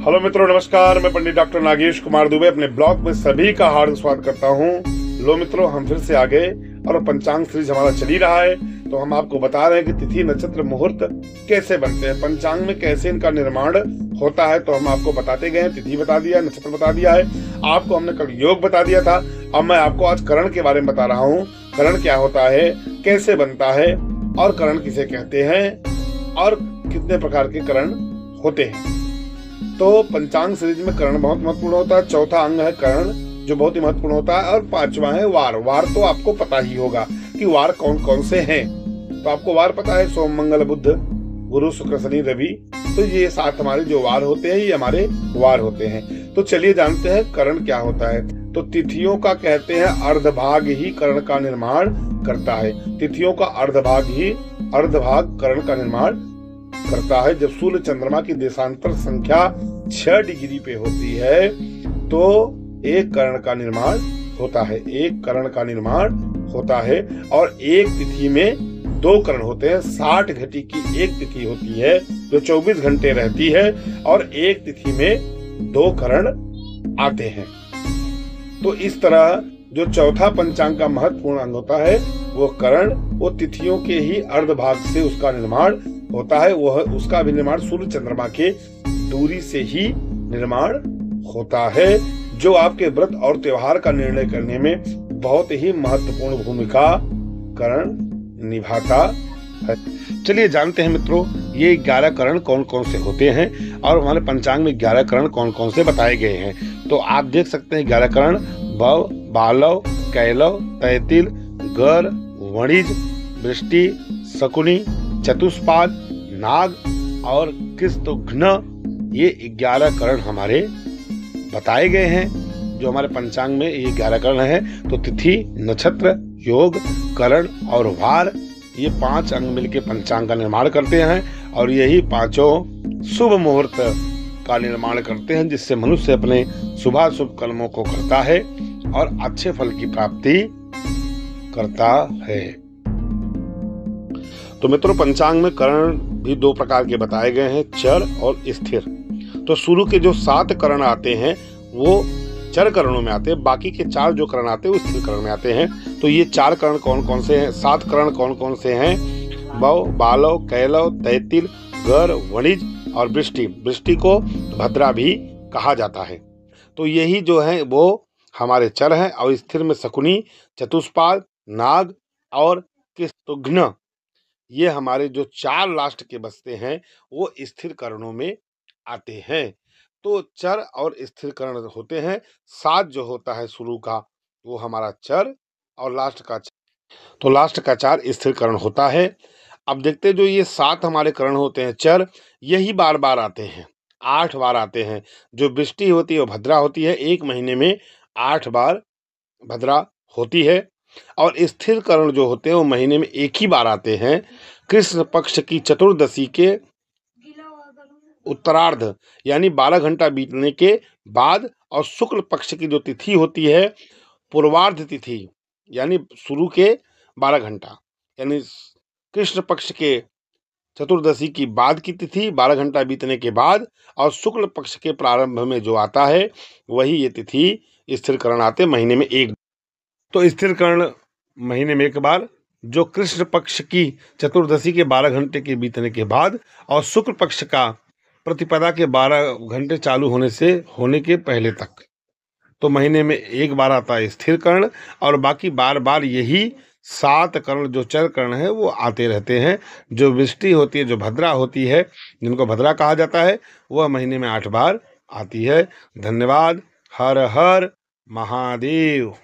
Hello मित्रों, नमस्कार। मैं पंडित डॉक्टर नागेश कुमार दुबे अपने ब्लॉग में सभी का हार्दिक स्वागत करता हूं। लो मित्रों, हम फिर से आ गए और पंचांग सीरीज हमारा चल ही रहा है। तो हम आपको बता रहे हैं कि तिथि, नक्षत्र, मुहूर्त कैसे बनते हैं, पंचांग में कैसे इनका निर्माण होता है। तो हम आपको बताते गए हैं, तिथि बता दिया, नक्षत्र बता दिया है, आपको हमने कल योग बता दिया था। अब मैं आपको आज करण के बारे में बता रहा हूँ। करण क्या होता है, कैसे बनता है और करण किसे कहते हैं और कितने प्रकार के करण होते हैं। तो पंचांग सीरीज में करण बहुत महत्वपूर्ण होता है। चौथा अंग है करण, जो बहुत ही महत्वपूर्ण होता है, और पांचवा है वार। वार तो आपको पता ही होगा कि वार कौन कौन से हैं। तो आपको वार पता है, सोम, मंगल, बुध, गुरु, शुक्र, शनि, रवि। तो ये 7 हमारे जो वार होते हैं, ये हमारे वार होते हैं। तो चलिए जानते हैं करण क्या होता है। तो तिथियों का कहते हैं अर्धभाग ही करण का निर्माण करता है। तिथियों का अर्धभाग करण का निर्माण करता है। जब सूर्य चंद्रमा की देशांतर संख्या 6 डिग्री पे होती है तो एक करण का निर्माण होता है। एक करण का निर्माण होता है और एक तिथि में 2 करण होते हैं। 60 घटी की एक तिथि होती है जो 24 घंटे रहती है और एक तिथि में 2 करण आते हैं। तो इस तरह जो चौथा पंचांग का महत्वपूर्ण अंग होता है वो करण, वो तिथियों के ही अर्धभाग से उसका निर्माण होता है। वह उसका भी निर्माण सूर्य चंद्रमा के दूरी से ही निर्माण होता है, जो आपके व्रत और त्योहार का निर्णय करने में बहुत ही महत्वपूर्ण भूमिका करण निभाता है। चलिए जानते हैं मित्रों, ये 11 करण कौन कौन से होते हैं और हमारे पंचांग में 11 करण कौन कौन से बताए गए हैं। तो आप देख सकते हैं 11 करण: भव, बालव, कैलव, तैतिल, गर, वणिज, वृष्टि, शकुनी, चतुष्पाद, नाग और कृष्णघ्न। ये 11 करण हमारे बताए गए हैं जो हमारे पंचांग में ये 11 करण हैं। तो तिथि, नक्षत्र, योग, करण और वार, ये 5 अंग मिलकर पंचांग का निर्माण करते हैं और यही 5 शुभ मुहूर्त का निर्माण करते हैं, जिससे मनुष्य अपने शुभाशुभ कर्मों को करता है और अच्छे फल की प्राप्ति करता है। तो मित्रों, पंचांग में करण भी 2 प्रकार के बताए गए हैं, चर और स्थिर। तो शुरू के जो 7 करण आते हैं वो चर करणों में आते हैं, बाकी के 4 जो करण आते हैं वो स्थिर करण में आते हैं। तो ये 4 करण कौन कौन से हैं, 7 करण कौन कौन से हैं? भव, बालव, कैलव, तैतिल, गर, वणिज और वृष्टि। वृष्टि को भद्रा भी कहा जाता है। तो यही जो है वो हमारे चर हैं। और स्थिर में शकुनी, चतुष्पाद, नाग और कृष्णघ्न, ये हमारे जो 4 लास्ट के बचते हैं वो स्थिर करणों में आते हैं। तो चर और स्थिर करण होते हैं। 7 जो होता है शुरू का वो हमारा चर और लास्ट का 4 स्थिर करण होता है। अब देखते हैं, जो ये 7 हमारे करण होते हैं चर, यही बार बार आते हैं, 8 बार आते हैं। जो वृष्टि होती है वो भद्रा होती है, 1 महीने में 8 बार भद्रा होती है। और स्थिर करण जो होते हैं वो महीने में 1 ही बार आते हैं, कृष्ण पक्ष की चतुर्दशी के उत्तरार्ध यानी 12 घंटा बीतने के बाद, और शुक्ल पक्ष की जो तिथि होती है पूर्वार्ध तिथि यानी शुरू के 12 घंटा यानी कृष्ण पक्ष के चतुर्दशी की बाद की तिथि 12 घंटा बीतने के बाद, और शुक्ल पक्ष के प्रारंभ में जो आता है वही ये तिथि स्थिर करण आते महीने में 1। तो स्थिर करण महीने में 1 बार, जो कृष्ण पक्ष की चतुर्दशी के 12 घंटे के बीतने के बाद और शुक्ल पक्ष का प्रतिपदा के 12 घंटे चालू होने के पहले तक। तो महीने में 1 बार आता है स्थिर करण, और बाकी बार बार यही 7 करण जो चर करण है वो आते रहते हैं। जो वृष्टि होती है, जो भद्रा होती है, जिनको भद्रा कहा जाता है, वह महीने में 8 बार आती है। धन्यवाद। हर हर महादेव।